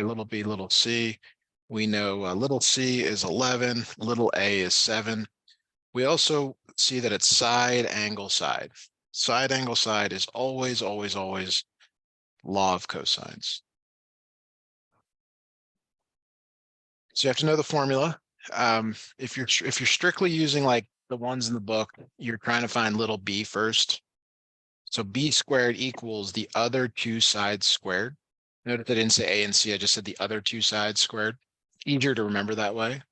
little b, little c. We know little c is 11, little a is 7. We also see that it's side angle side. Side angle side is always, always, always law of cosines. So you have to know the formula. If you're strictly using like the ones in the book, you're trying to find little b first. So b squared equals the other two sides squared. Notice I didn't say a and c, I just said the other two sides squared. Easier to remember that way.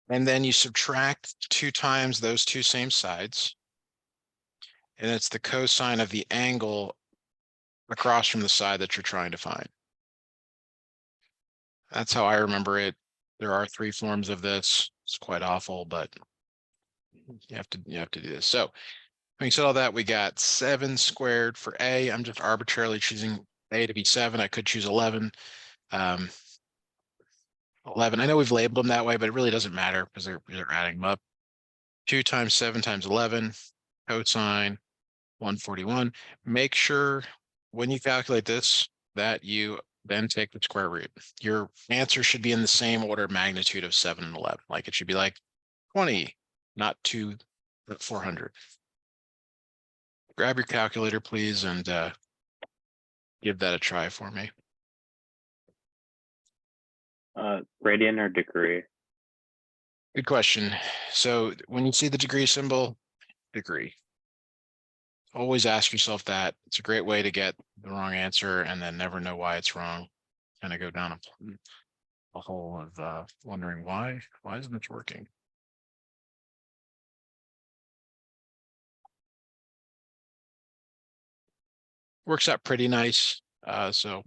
And then you subtract 2 times those two same sides. And it's the cosine of the angle across from the side that you're trying to find. That's how I remember it. There are 3 forms of this. It's quite awful, but you have to do this. So having said all that, we got 7 squared for a. I'm just arbitrarily choosing a to be 7. I could choose 11. 11. I know we've labeled them that way, but it really doesn't matter because they're adding them up. 2 times 7 times 11 cosine 141. Make sure when you calculate this that you then take the square root. Your answer should be in the same order of magnitude of 7 and 11. Like it should be like 20, not 400. Grab your calculator, please, and give that a try for me. Radian or degree? Good question. So when you see the degree symbol, degree. Always ask yourself that. It's a great way to get the wrong answer and then never know why it's wrong. Kind of go down a hole of wondering why isn't this working? Works out pretty nice. So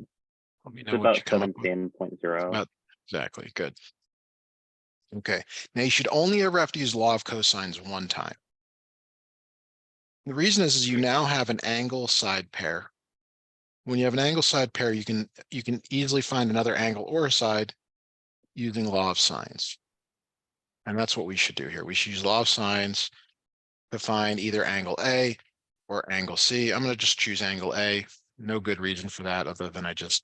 let me know what you come up with. 17.0. Exactly, good. Okay, now you should only ever have to use law of cosines one time. The reason is you now have an angle side pair. When you have an angle side pair, you can easily find another angle or a side using law of sines. And that's what we should do here. We should use law of sines to find either angle A or angle C. I'm going to just choose angle A. No good reason for that other than I just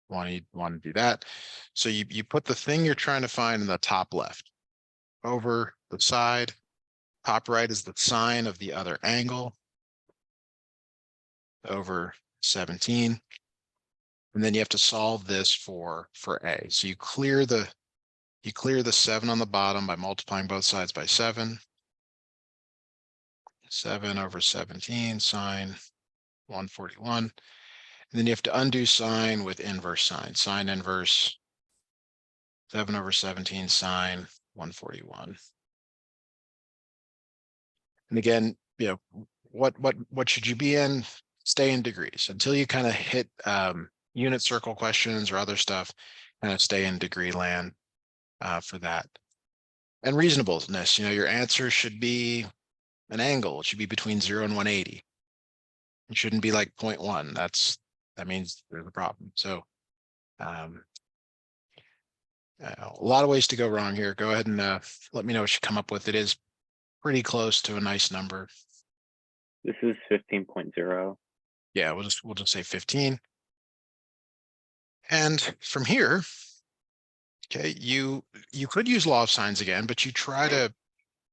want to do that. So you put the thing you're trying to find in the top left over the side. Top right is the sine of the other angle over 17. And then you have to solve this for A. So you clear the 7 on the bottom by multiplying both sides by 7. 7 over 17 sine 141. And then you have to undo sine with inverse sine. Sine inverse 7 over 17 sine 141. And again, what should you be in? Stay in degrees until you kind of hit unit circle questions or other stuff. Kind of stay in degree land for that. And reasonableness, your answer should be an angle. It should be between 0 and 180. It shouldn't be like 0.1. That means there's a problem. So a lot of ways to go wrong here. Go ahead and let me know what you come up with. It is pretty close to a nice number. This is 15.0. Yeah, we'll just say 15. And from here, okay, you could use law of sines again, but you try to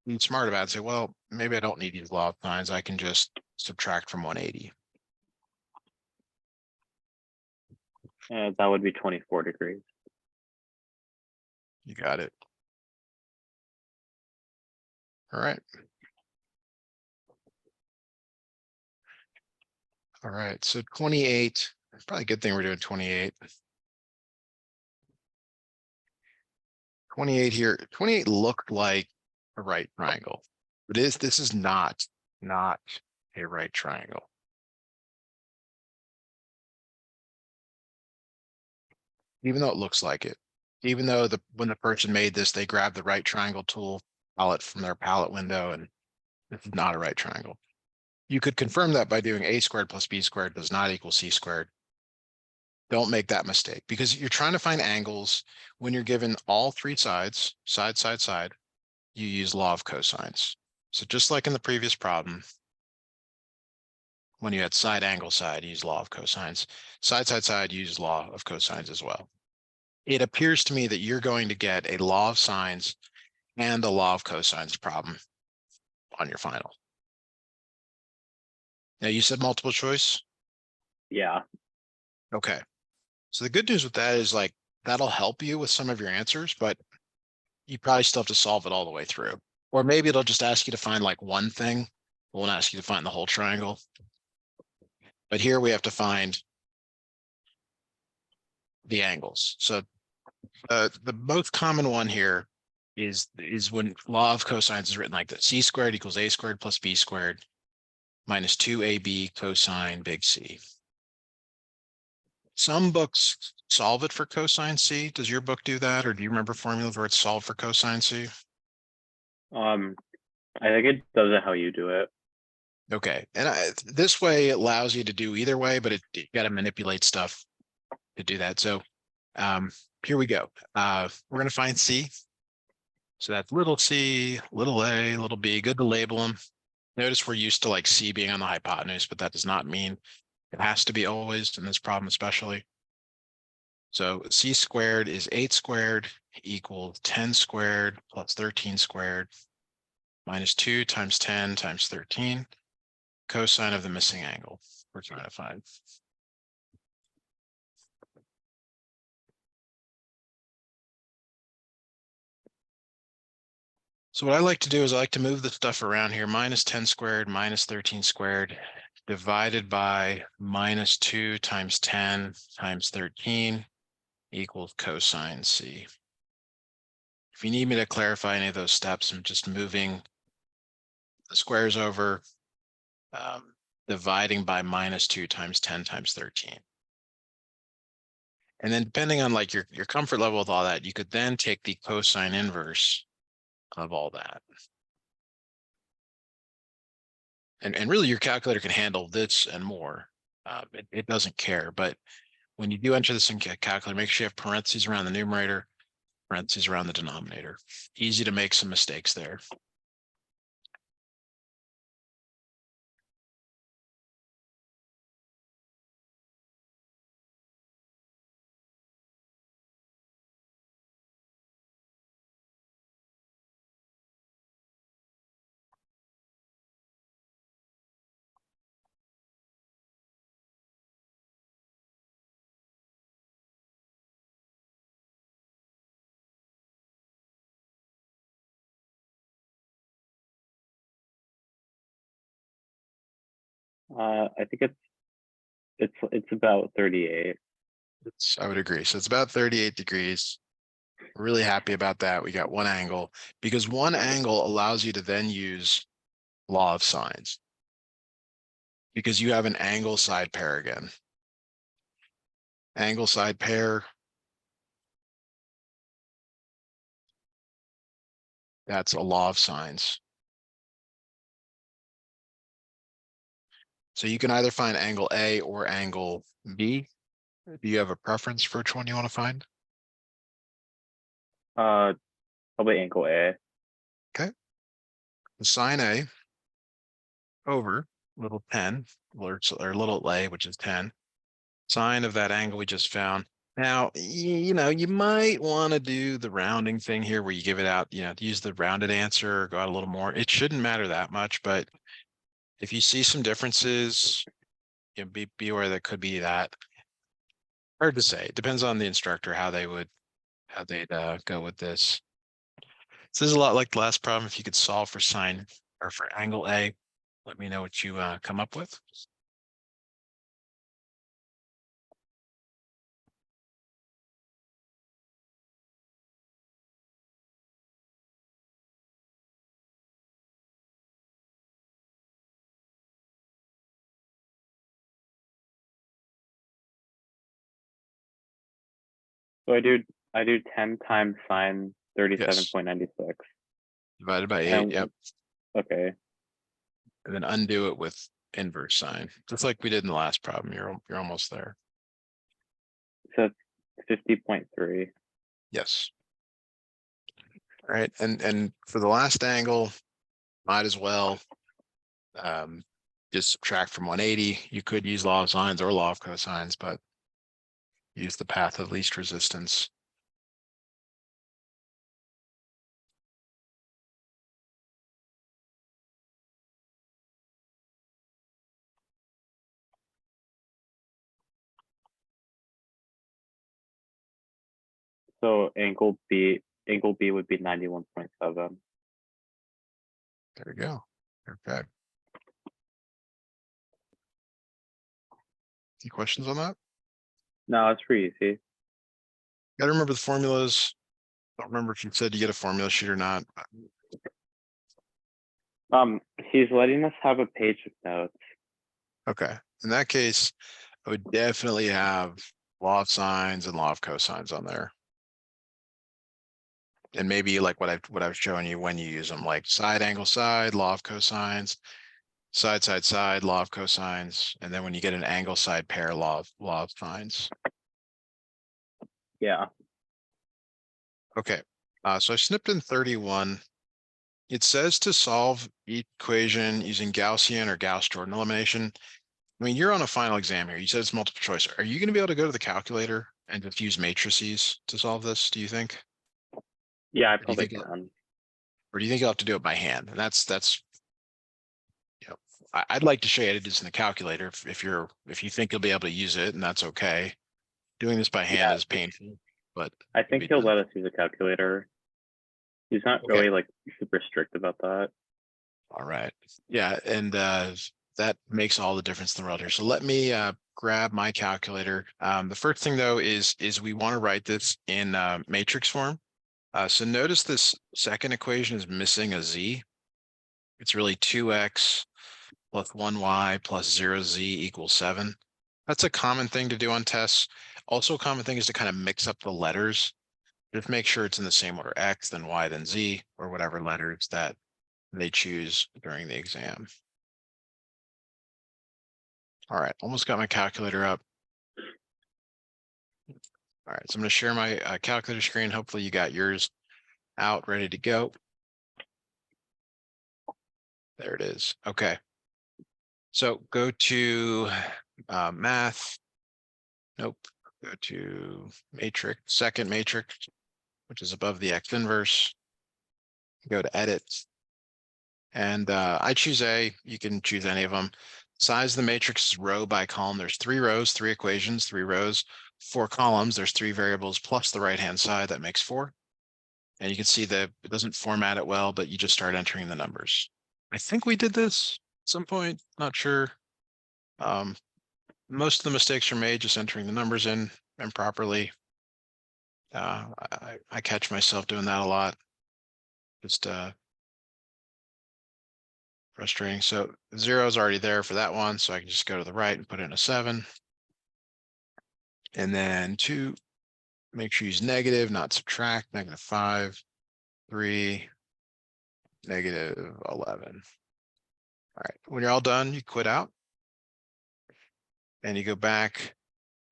be smart about it and say, well, maybe I don't need to use law of sines. I can just subtract from 180. That would be 24 degrees. You got it. All right. All right, so 28, probably a good thing we're doing 28. 28 here, 28 looked like a right triangle, but this is not a right triangle. Even though it looks like it, even though when the person made this, they grabbed the right triangle tool palette from their palette window, and this is not a right triangle. You could confirm that by doing a squared plus b squared does not equal c squared. Don't make that mistake because you're trying to find angles when you're given all 3 sides, side, side, side, you use law of cosines. So just like in the previous problem, When you had side angle side, use law of cosines. Side, side, side, use law of cosines as well. It appears to me that you're going to get a law of sines and a law of cosines problem on your final. Now, you said multiple choice? Yeah. Okay. So the good news with that is like, that'll help you with some of your answers, but you probably still have to solve it all the way through. Or maybe it'll just ask you to find like one thing. It won't ask you to find the whole triangle. But here we have to find the angles. So the most common one here is when law of cosines is written like that. C squared equals a squared plus b squared minus 2ab cosine big C. Some books solve it for cosine C. Does your book do that? Or do you remember formulas where it's solved for cosine C? I think it does it how you do it. Okay. And this way it allows you to do either way, but you got to manipulate stuff to do that. So here we go. We're going to find C. So that's little c, little a, little b. Good to label them. Notice we're used to like C being on the hypotenuse, but that does not mean it has to be always in this problem especially. So C squared is 8 squared equals 10 squared plus 13 squared minus 2 times 10 times 13. Cosine of the missing angle we're trying to find. So what I like to do is I like to move the stuff around here. Minus 10 squared minus 13 squared divided by minus 2 times 10 times 13 equals cosine C. If you need me to clarify any of those steps, I'm just moving the squares over, dividing by minus 2 times 10 times 13. And then depending on like your comfort level with all that, you could then take the cosine inverse of all that. And really your calculator can handle this and more. It doesn't care, but when you do enter this in calculator, make sure you have parentheses around the numerator, parentheses around the denominator. Easy to make some mistakes there. I think it's about 38. I would agree. So it's about 38 degrees. Really happy about that. We got one angle because one angle allows you to then use law of sines because you have an angle side pair again. Angle side pair. That's a law of sines. So you can either find angle A or angle B. Do you have a preference for which one you want to find? Probably ankle A. Okay. Sine A over little 10 or little a, which is 10. Sine of that angle we just found. Now, you know, you might want to do the rounding thing here where you give it out, you know, use the rounded answer or go out a little more. It shouldn't matter that much, but if you see some differences, you know, be aware that could be that. Hard to say. It depends on the instructor how they'd go with this. So this is a lot like the last problem. If you could solve for sine or for angle A, let me know what you come up with. So I do 10 times sine Yes, 37.96. divided by 8. And Yep. okay, And then undo it with inverse sine, just like we did in the last problem. You're almost there. so it's 50.3. Yes. All right. And for the last angle, might as well just subtract from 180. You could use law of sines or law of cosines, but use the path of least resistance. So angle B would be 91.7. There we go. Okay. Any questions on that? No, it's pretty easy. Gotta remember the formulas. Don't remember if you said you get a formula sheet or not. He's letting us have a page of notes. Okay. In that case, I would definitely have law of sines and law of cosines on there. And maybe like what I've shown you when you use them, like side angle side, law of cosines, side side side, law of cosines, and then when you get an angle side pair, law of sines. Yeah. Okay. So I snipped in 31. It says to solve each equation using Gaussian or Gauss-Jordan elimination. I mean, you're on a final exam here. You said it's multiple choice. Are you going to be able to go to the calculator and just use matrices to solve this, do you think? Yeah, I Or do you probably think, can. or do you think you'll have to do it by hand? And that's, you know, I'd like to show you how to do this in the calculator if you think you'll be able to use it, and that's okay. Doing this by hand Yeah, is painful, but I it'll think be he'll done. let us use a calculator. He's not Okay. really like super strict about that. All right. Yeah, and that makes all the difference in the world here. So let me grab my calculator. The first thing though is we want to write this in matrix form. So notice this second equation is missing a z. It's really 2x plus 1y plus 0z equals 7. That's a common thing to do on tests. Also a common thing is to kind of mix up the letters. Just make sure it's in the same order, x, then y, then z, or whatever letters that they choose during the exam. All right, almost got my calculator up. All right, so I'm going to share my calculator screen. Hopefully you got yours out, ready to go. There it is. Okay. So go to math. Nope. Go to matrix, second matrix, which is above the x inverse. Go to edit. And I choose A. You can choose any of them. Size of the matrix is row by column. There's 3 rows, 3 equations, 3 rows, 4 columns. There's 3 variables plus the right-hand side. That makes 4. And you can see that it doesn't format it well, but you just start entering the numbers. I think we did this at some point, not sure. Most of the mistakes are made just entering the numbers in improperly. I catch myself doing that a lot. Just frustrating. So 0 is already there for that one, so I can just go to the right and put in a 7. And then 2, make sure you use negative, not subtract, -5, 3, -11. All right, when you're all done, you quit out. And you go back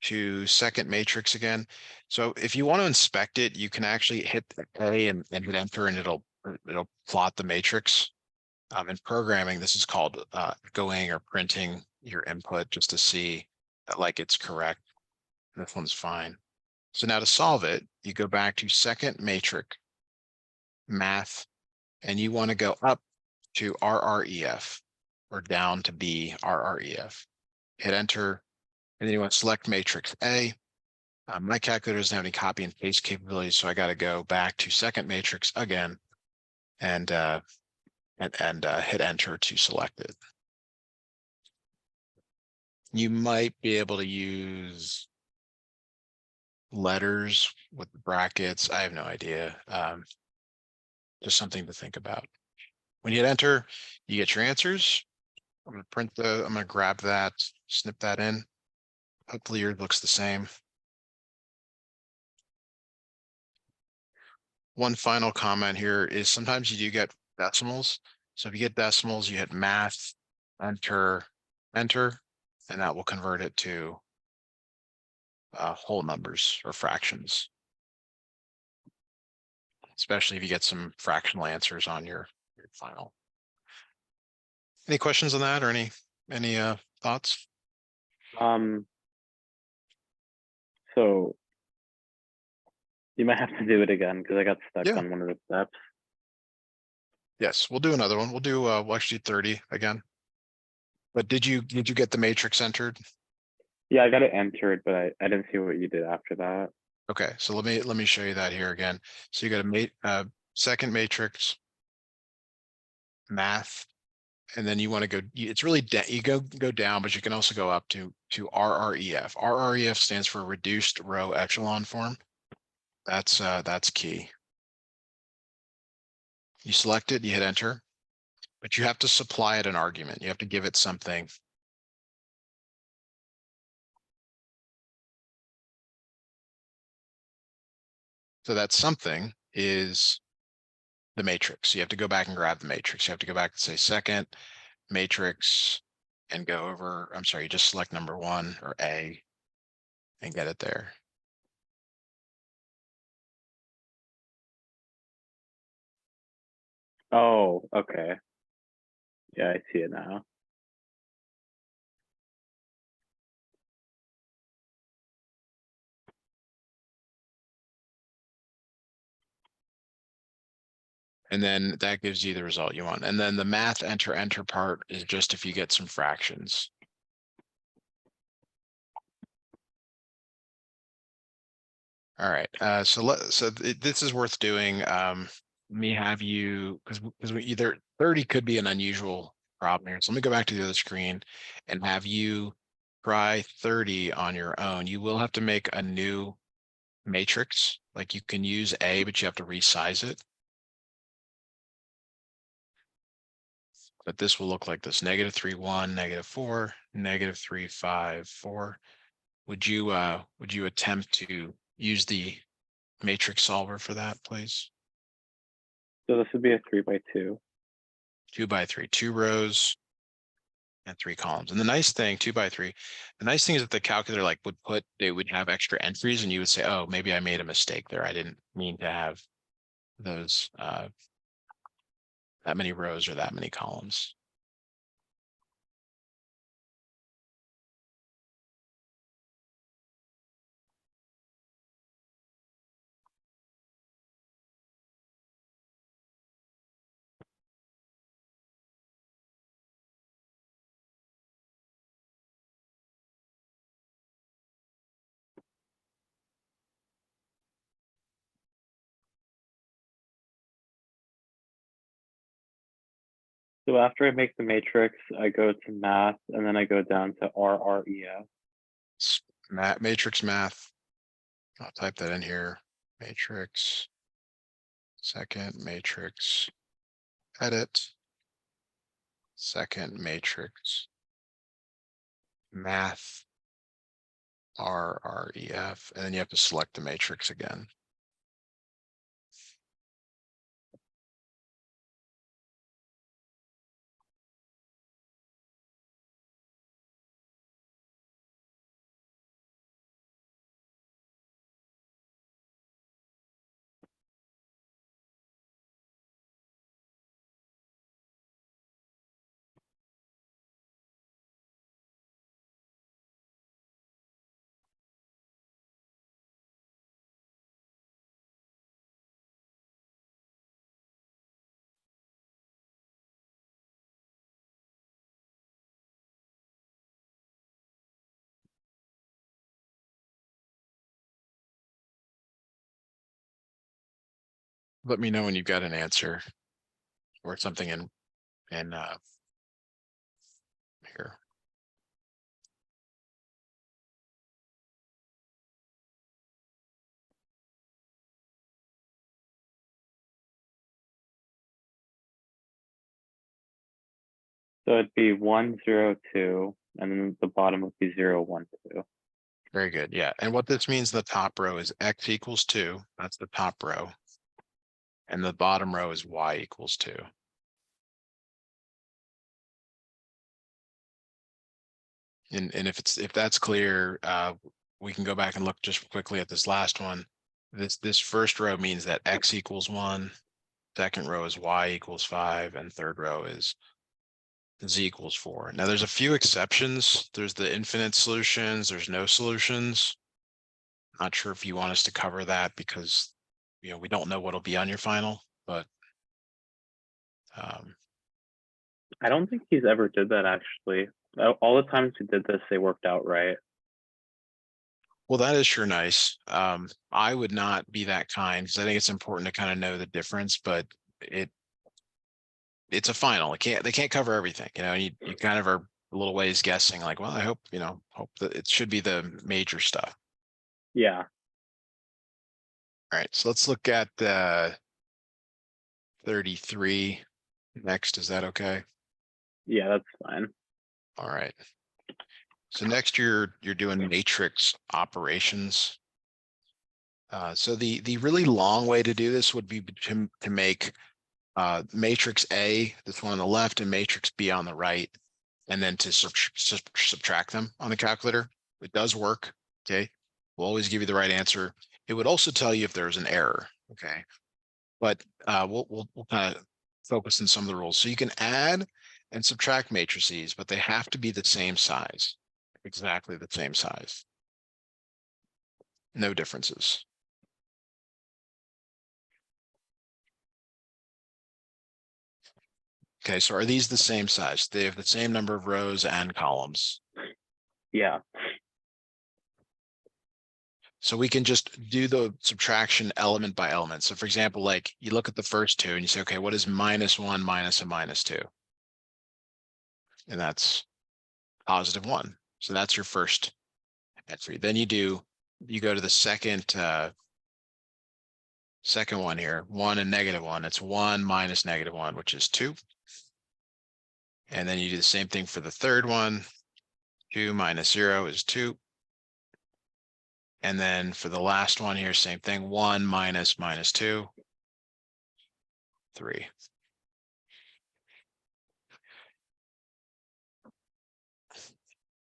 to second matrix again. So if you want to inspect it, you can actually hit A and hit enter, and it'll plot the matrix. In programming, this is called going or printing your input just to see that like it's correct. This one's fine. So now to solve it, you go back to second matrix, math, and you want to go up to RREF or down to B RREF. Hit enter, and then you want to select matrix A. My calculator doesn't have any copy and paste capabilities, so I got to go back to second matrix again and hit enter to select it. You might be able to use letters with brackets. I have no idea. Just something to think about. When you hit enter, you get your answers. I'm going to grab that, snip that in. Hopefully yours looks the same. One final comment here is sometimes you do get decimals. So if you get decimals, you hit math, enter, enter, and that will convert it to whole numbers or fractions. Especially if you get some fractional answers on your final. Any questions on that or any Any thoughts? So you might have to do it again because I got stuck Yeah. on one of the steps. Yes, we'll do another one. We'll actually do 30 again. But did you get the matrix entered? Yeah, I got it entered, but I didn't see what you did after that. Okay, so let me show you that here again. So you got a second matrix, math, and then you want to go. It's really you go down, but you can also go up to RREF. RREF stands for reduced row echelon form. That's key. You select it, you hit enter, but you have to supply it an argument. You have to give it something. So that something is the matrix. You have to go back and grab the matrix. You have to go back and say second matrix and go over. I'm sorry, you just select number 1 or A and get it there. Oh, okay. Yeah, I see it now. And then that gives you the result you want. And then the math enter part is just if you get some fractions. All right, so this is worth doing. Let me have you, because we either 30 could be an unusual problem here. So let me go back to the other screen and have you try 30 on your own. You will have to make a new matrix. Like you can use A, but you have to resize it. But this will look like this: -3, 1, -4, -3, 5, 4. Would you attempt to use the matrix solver for that, please? So this would be a 3x2. 2 by 3, 2 rows and 3 columns. And the nice thing, 2 by 3, the nice thing is that the calculator they would have extra entries, and you would say, oh, maybe I made a mistake there. I didn't mean to have those that many rows or that many columns. So after I make the matrix, I go to math and then I go down to RREF. Matrix math. I'll type that in here. Matrix, second matrix, edit, second matrix, math, RREF, and then you have to select the matrix again. Let me know when you've got an answer or something in here. So it'd be 1, 0, 2, and then the bottom would be 0, 1, 2. Very good. Yeah. And what this means, the top row is x equals 2. That's the top row. And the bottom row is y equals 2. And if that's clear, we can go back and look just quickly at this last one. This first row means that x equals 1. Second row is y equals 5, and third row is z equals 4. Now there's a few exceptions. There's the infinite solutions, there's no solutions. Not sure if you want us to cover that because we don't know what'll be on your final, but I don't think he's ever did that actually. All the times he did this, they worked out right. well, that is sure nice. I would not be that kind because I think it's important to kind of know the difference, but it's a final. They can't cover everything, and you kind of are a little ways guessing like, well, I hope that it should be the major stuff. Yeah. All right, so let's look at 33 next. Is that okay? Yeah, that's fine. All right. So next you're doing matrix operations. So the really long way to do this would be to make matrix A, this one on the left, and matrix B on the right, and then to subtract them on the calculator. It does work. Okay. We'll always give you the right answer. It would also tell you if there's an error. Okay. But we'll kind of focus on some of the rules. So you can add and subtract matrices, but they have to be the same size, exactly the same size. No differences. Okay, so are these the same size? They have the same number of rows and columns. Yeah. So we can just do the subtraction element by element. So for example, like you look at the first two and you say, okay, what is -1 minus a -2? And that's +1. So that's your first entry. Then you go to the second one here, 1 and -1. It's 1 minus -1, which is 2. And then you do the same thing for the third one. 2 minus 0 is 2. And then for the last one here, same thing, 1 minus -2, 3.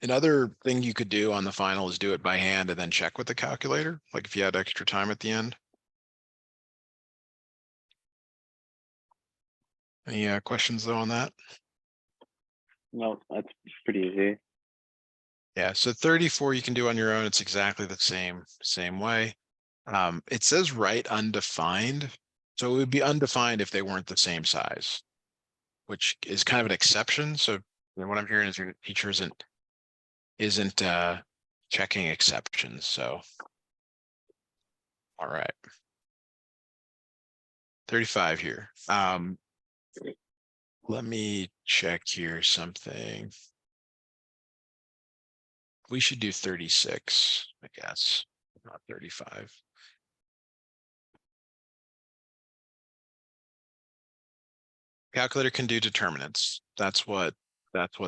Another thing you could do on the final is do it by hand and then check with the calculator, like if you had extra time at the end. Any questions though on that? No, that's pretty easy. Yeah, so 34 you can do on your own. It's exactly the same way. It says right undefined. So it would be undefined if they weren't the same size, which is kind of an exception. So what I'm hearing is your teacher isn't checking exceptions. So all right. 35 here. Let me check here something. We should do 36, I guess, not 35. Calculator can do determinants. That's what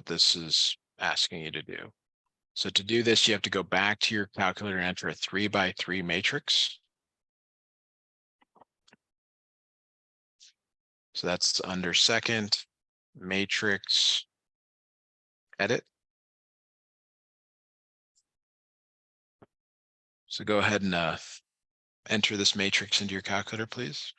this is asking you to do. So to do this, you have to go back to your calculator and enter a 3x3 matrix. So that's under second, matrix, edit. So go ahead and enter this matrix into your calculator, please.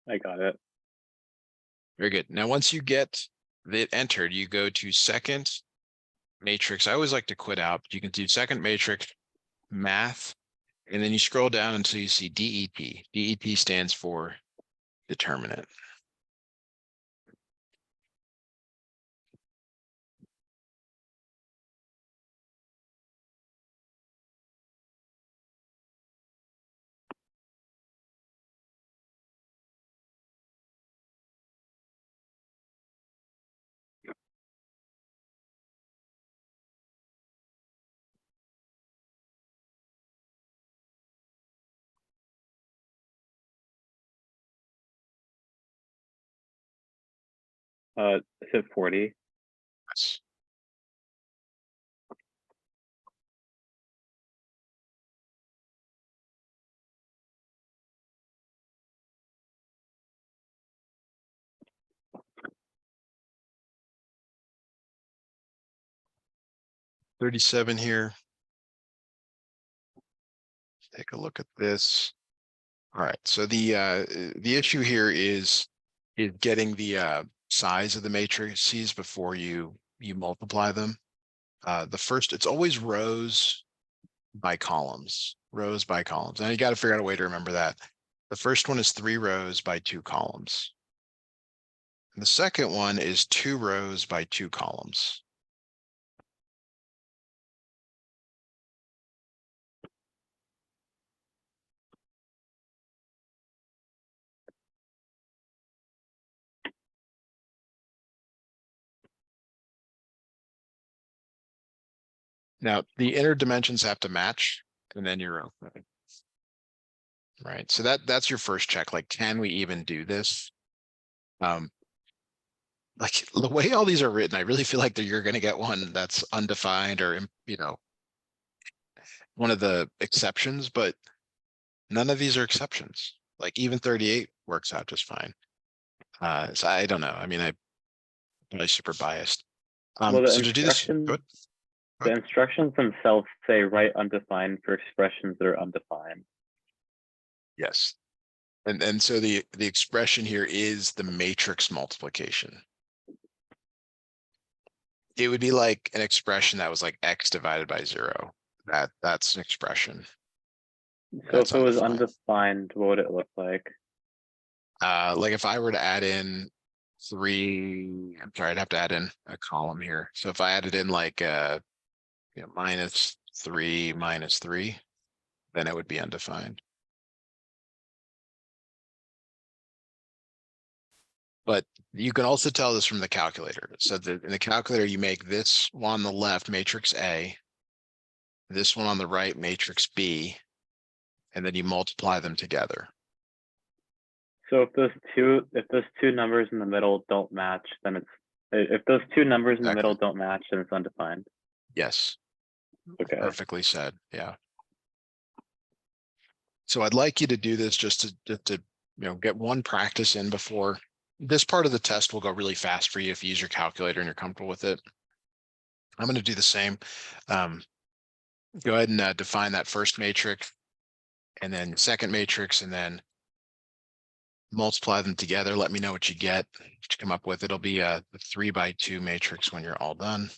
I got it. Very good. Now, once you get it entered, you go to second matrix. I always like to quit out, but you can do second matrix, math, and then you scroll down until you see DET. DET stands for determinant. Is it 40? Yes. 37 here. Take a look at this. All right, so the issue here is getting the size of the matrices before you multiply them. The first, it's always rows by columns, rows by columns. Now you got to figure out a way to remember that. The first one is 3 rows by 2 columns. And the second one is 2 rows by 2 columns. Now the inner dimensions have to match, and then you're okay. Right, so that's your first check. Like, can we even do this? Like the way all these are written, I really feel like that you're going to get one that's undefined or, one of the exceptions, but none of these are exceptions. Like even 38 works out just fine. So I don't know. I mean, I'm really super biased. Well, the So to do this, go instructions, ahead. Go the ahead. instructions themselves say write undefined for expressions that are undefined. Yes. And so the expression here is the matrix multiplication. It would be like an expression that was like x divided by 0. That's an expression So that's if it was undefined. undefined, what would it look like? Like if I were to add in 3, I'm sorry, I'd have to add in a column here. So if I added in like -3 -3, then it would be undefined. But you can also tell this from the calculator. So in the calculator, you make this one on the left, matrix A, this one on the right, matrix B, and then you multiply them together. So if those two numbers in the middle don't match, then if those two numbers in the middle Exactly. don't match, then it's undefined. Yes, Okay. perfectly said. Yeah. So I'd like you to do this just to get one practice in before this part of the test will go really fast for you if you use your calculator and you're comfortable with it. I'm going to do the same. Go ahead and define that first matrix and then second matrix, and then multiply them together. Let me know what you get, what you come up with. It'll be a 3 by 2 matrix when you're all done.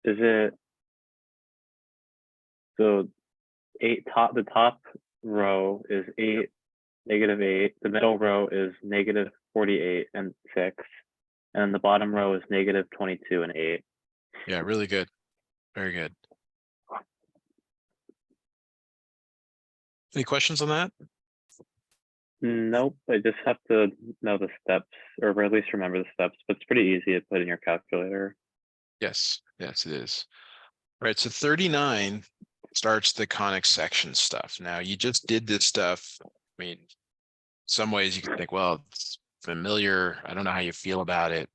Is it so the top row is 8, -8. The middle row is -48 and 6. And the bottom row is negative 22 and 8. Yeah, really good. Very good. Any questions on that? Nope, I just have to know the steps, or at least remember the steps, but it's pretty easy to put in your calculator. Yes, yes, it is. All right, so 39 starts the conic section stuff. Now you just did this stuff. I mean, some ways you can think, well, it's familiar. I don't know how you feel about it.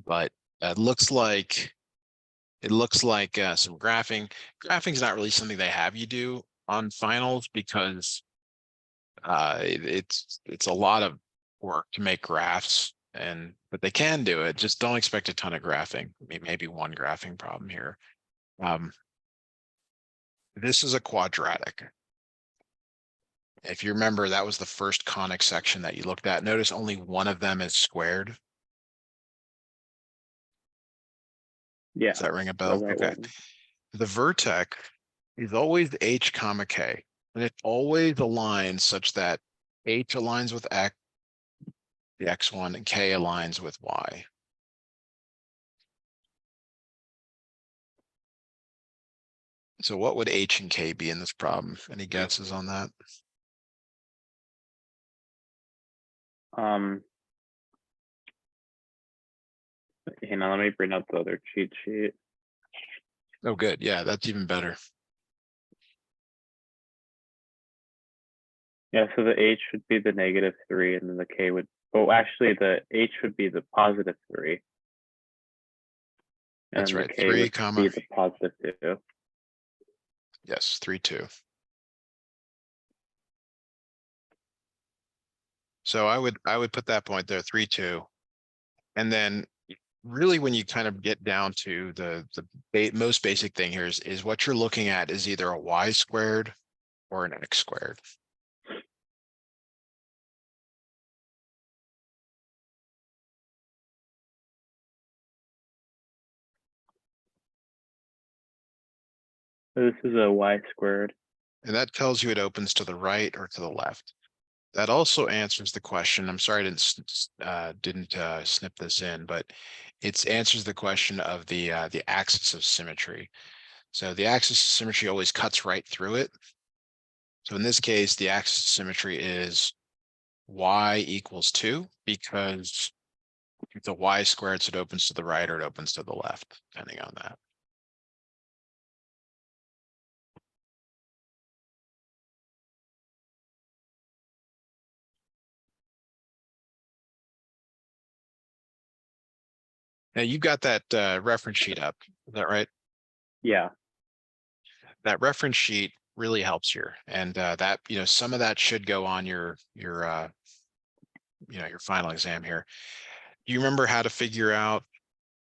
But it looks like some graphing. Graphing is not really something they have you do on finals because it's a lot of work to make graphs, but they can do it. Just don't expect a ton of graphing. Maybe one graphing problem here. This is a quadratic. If you remember, that was the first conic section that you looked at. Notice only one of them is squared. Yeah. Does that ring a The bell? right Okay. one. The vertex is always h comma k, and it always aligns such that h aligns with x, the x1, and k aligns with y. So what would h and k be in this problem? Any guesses on that? Hang on, let me bring up the other cheat sheet. Oh, good. Yeah, that's even better. Yeah, so the h would be the -3, and then the k would, oh, actually the h would be the +3. That's And the right. k 3 would comma. be the +2. Yes, 3, 2. So I would put that point there, 3, 2. And then really when you kind of get down to the most basic thing here is what you're looking at is either a y squared or an x squared. So this is a y². And that tells you it opens to the right or to the left. That also answers the question. I'm sorry I didn't snip this in, but it answers the question of the axis of symmetry. So the axis of symmetry always cuts right through it. So in this case, the axis of symmetry is y equals 2 because if the y squared, so it opens to the right or it opens to the left, depending on that. Now you've got that reference sheet up, is that right? Yeah. That reference sheet really helps here, and that some of that should go on your your final exam here. Do you remember how to figure out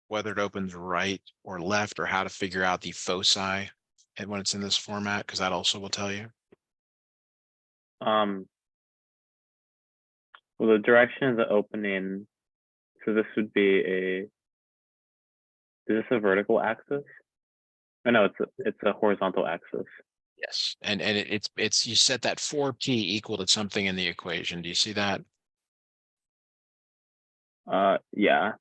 whether it opens right or left, or how to figure out the foci and when it's in this format? Because that also will tell you. Well, the direction of the opening, so this would be is this a vertical axis? Oh, no, it's a horizontal axis. Yes, and it's you set that 4p equal to something in the equation. Do you see that? Yeah.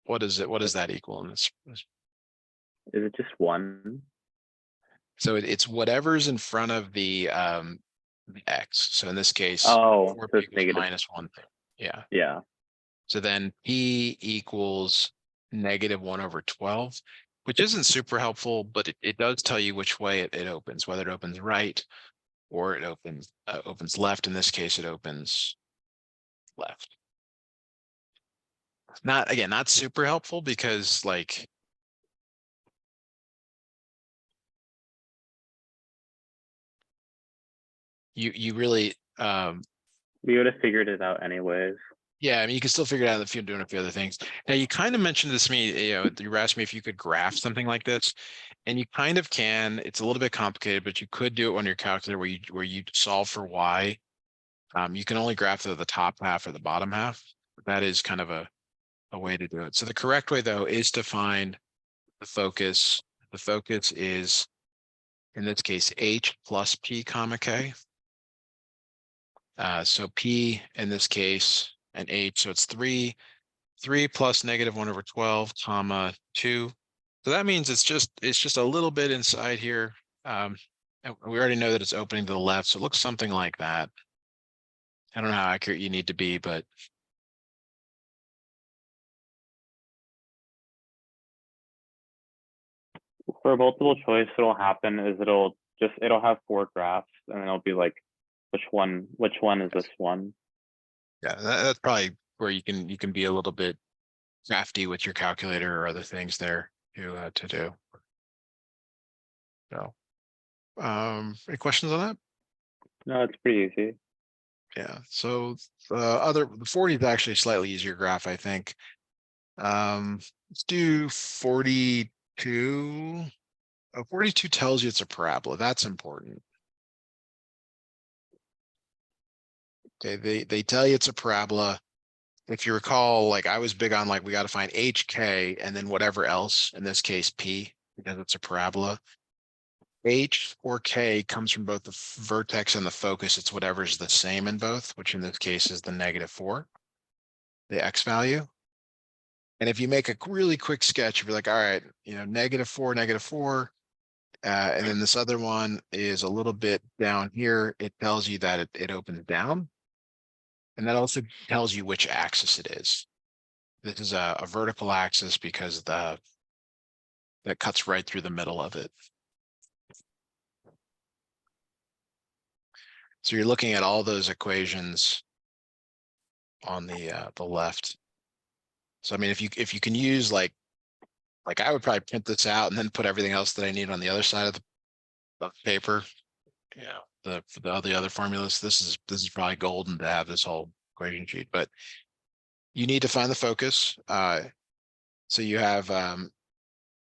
What is it? What does that equal in this? Is it just 1? So it's whatever's in front of the x. So in this case, Oh, 4p so it's equals negative. -1. Yeah. Yeah. So then p equals -1/12, which isn't super helpful, but it does tell you which way it opens, whether it opens right or it opens left. In this case, it opens left. Not super helpful because like you really We would have figured it out anyways. yeah, I mean you can still figure it out if you're doing a few other things. Now you kind of mentioned this to me, you were asking me if you could graph something like this, and you kind of can. It's a little bit complicated, but you could do it on your calculator where you solve for y. You can only graph the top half or the bottom half. That is kind of a way to do it. So the correct way though is to find the focus. The focus is in this case h plus p comma k. So P in this case and H, so it's 3 plus -1/12, comma 2. So that means it's just a little bit inside here. And we already know that it's opening to the left, so it looks something like that. I don't know how accurate you need to be, but For multiple choice, what'll happen is it'll have 4 graphs, and it'll be like, which one is this one? yeah, that's probably where you can be a little bit crafty with your calculator or other things there to do. So, any questions on that? No, it's pretty easy. Yeah. So the 40 is actually a slightly easier graph, I think. Let's do 42. 42 tells you it's a parabola. That's important. Okay, they tell you it's a parabola. If you recall, like I was big on like we got to find HK and then whatever else, in this case P, because it's a parabola. H or K comes from both the vertex and the focus. It's whatever's the same in both, which in this case is the -4, the X value. And if you make a really quick sketch, you'll be like, all right, -4, -4. And then this other one is a little bit down here. It tells you that it opens down. And that also tells you which axis it is. This is a vertical axis because that cuts right through the middle of it. So you're looking at all those equations on the left. So I mean, if you can use like I would probably print this out and then put everything else that I need on the other side of the paper. Yeah, the other formulas. This is probably golden to have this whole equation sheet, but you need to find the focus. So you have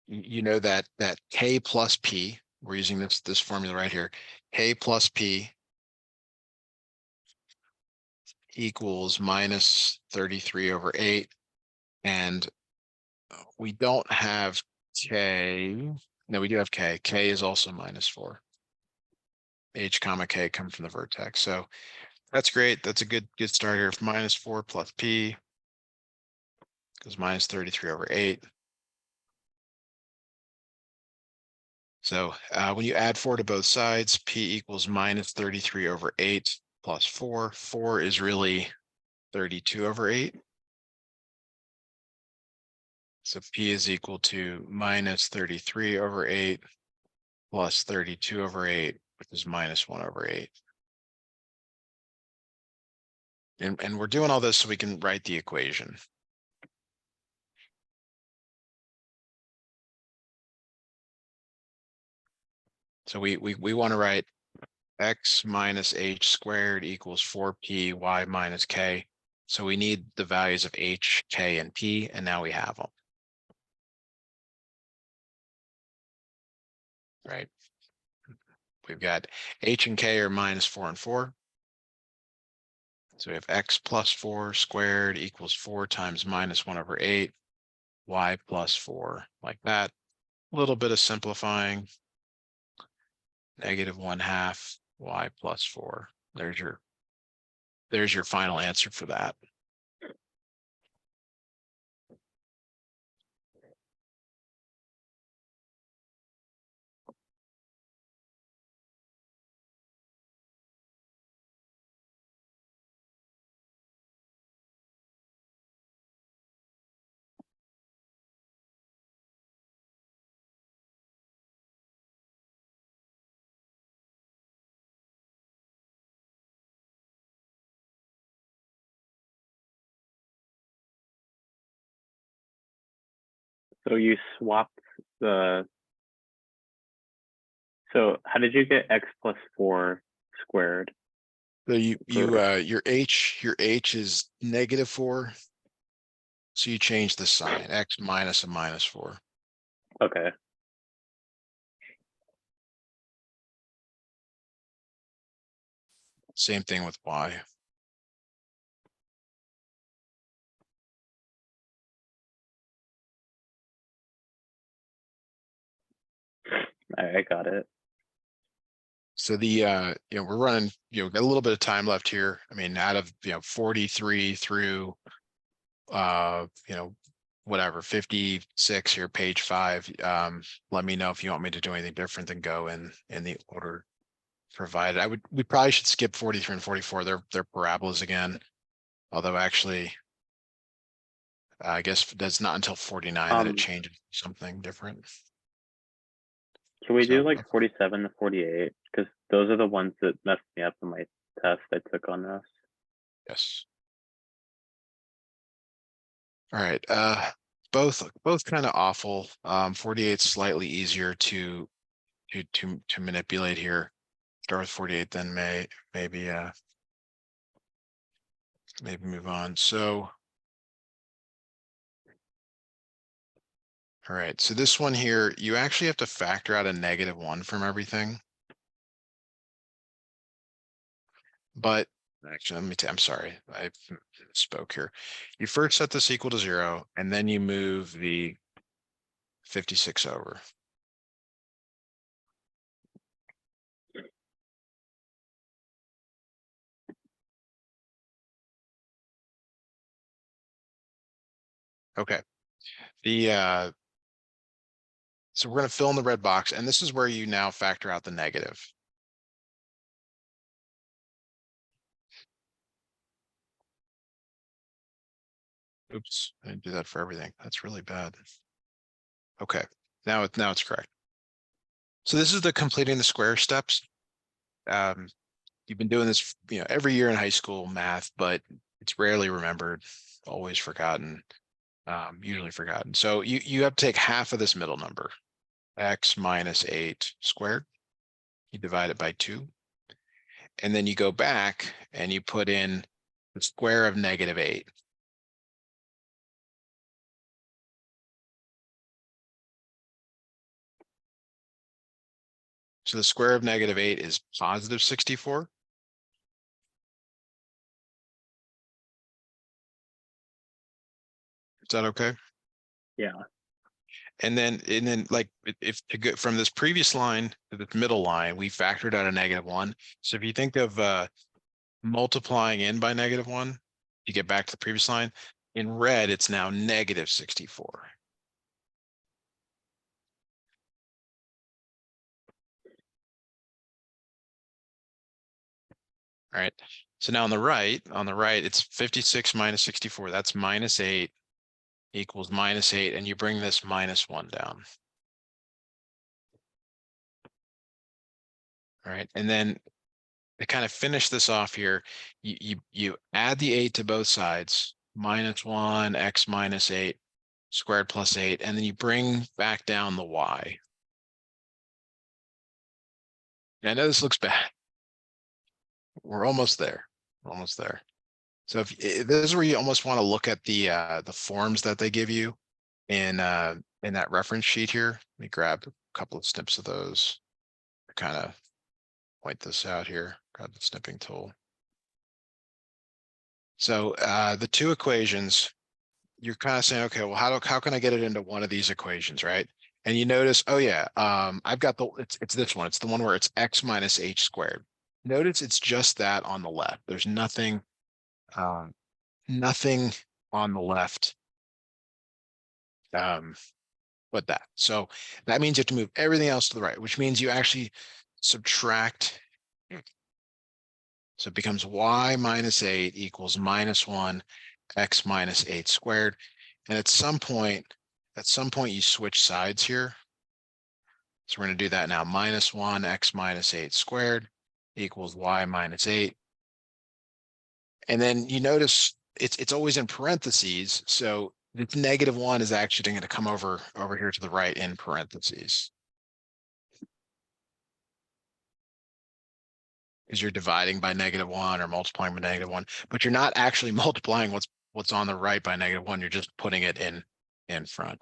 you know that K plus P. We're using this formula right here. K plus P equals -33/8, and we don't have K. No, we do have K. K is also -4. H comma K come from the vertex. So that's great. That's a good start here. -4 plus P goes -33/8. So when you add 4 to both sides, P equals -33/8 plus 4. 4 is really 32/8. So P is equal to -33/8 plus 32/8, which is -1/8. And we're doing all this so we can write the equation. So we want to write x minus h squared equals 4p y minus k. So we need the values of h, k, and p, and now we have them. Right? We've got h and k are -4 and 4. So we have x plus 4 squared equals 4 times -1/8, y plus 4, like that. A little bit of simplifying. -1/2 y plus 4. There's your final answer for that. So you swapped the. So how did you get x plus 4 squared? So For your h is -4. So you change the sign, x minus a -4. okay. Same thing with y. I got it. So the we're running, got a little bit of time left here. I mean, out of 43 through whatever, 56 here, page 5. Let me know if you want me to do anything different than go in the order provided. We probably should skip 43 and 44. They're parabolas again. Although actually, I guess that's not until 49 that it changes to something different. Can we do So, like 47 to 48? Because those are the ones that messed me up in my test I took on this. yes. All right. Both kind of awful. 48 slightly easier to manipulate here. Start with 48, then maybe move on. So, all right. So this one here, you actually have to factor out a -1 from everything. But actually, I'm sorry, I spoke here. You first set this equal to 0, and then you move the 56 over. Okay. So we're going to fill in the red box, and this is where you now factor out the negative. Oops, I didn't do that for everything. That's really bad. Okay, now it's correct. So this is the completing the square steps. You've been doing this, every year in high school math, but it's rarely remembered, always forgotten, usually forgotten. So you have to take half of this middle number, x minus 8 squared. You divide it by 2. And then you go back and you put in the square of -8. So the square of -8 is positive 64. Is that okay? Yeah. And then like if to go from this previous line to the middle line, we factored out a -1. So if you think of multiplying in by -1, you get back to the previous line. In red, it's now -64. All right. So now on the right, it's 56 minus 64. That's -8 equals -8, and you bring this -1 down. All right, and then to kind of finish this off here, you add the 8 to both sides, -1 x minus 8 squared plus 8, and then you bring back down the y. I know this looks bad. We're almost there. We're almost there. So if this is where you almost want to look at the forms that they give you in that reference sheet here. Let me grab a couple of snips of those to kind of point this out here. Grab the snipping tool. So the two equations, you're kind of saying, okay, well, how can I get it into one of these equations, right? And you notice, oh yeah, I've got it's this one. It's the one where it's x minus h squared. Notice it's just that on the left. There's nothing on the left but that. So that means you have to move everything else to the right, which means you actually subtract. So it becomes y minus 8 equals -1 x minus 8 squared. And at some point you switch sides here. So we're going to do that now. -1 x minus 8 squared equals y minus 8. And then you notice it's always in parentheses. So the -1 is actually going to come over here to the right in parentheses. Because you're dividing by -1 or multiplying by -1, but you're not actually multiplying what's on the right by -1. You're just putting it in front.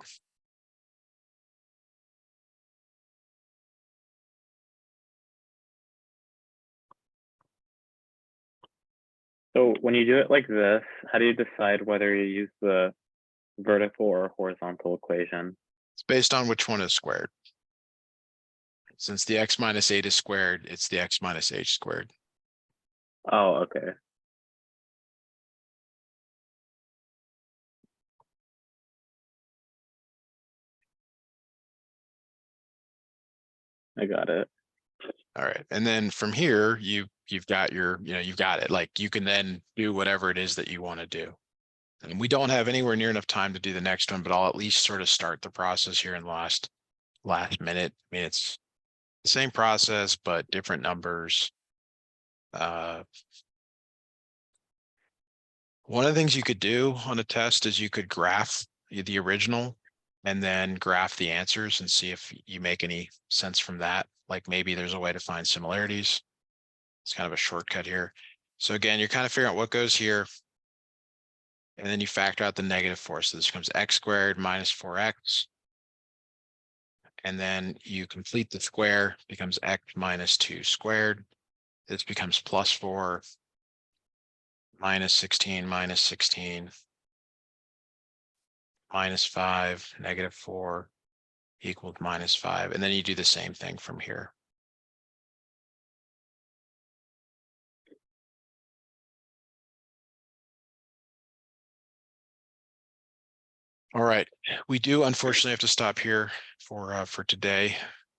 So when you do it like this, how do you decide whether you use the vertical or horizontal equation? It's based on which one is squared. Since the x minus 8 is squared, it's the x minus h squared. Oh, okay. I got it. All right, and then from here, you've got your, you've got it. Like you can then do whatever it is that you want to do. And we don't have anywhere near enough time to do the next one, but I'll at least sort of start the process here in the last minute. I mean, it's the same process, but different numbers. One of the things you could do on a test is you could graph the original and then graph the answers and see if you make any sense from that. Like maybe there's a way to find similarities. It's kind of a shortcut here. So again, you're kind of figuring out what goes here. And then you factor out the -4. So this becomes x squared minus 4x. And then you complete the square, becomes x minus 2 squared. This becomes +4 minus 16 minus 16 minus 5 -4 equals -5. And then you do the same thing from here. All right, we do unfortunately have to stop here for today.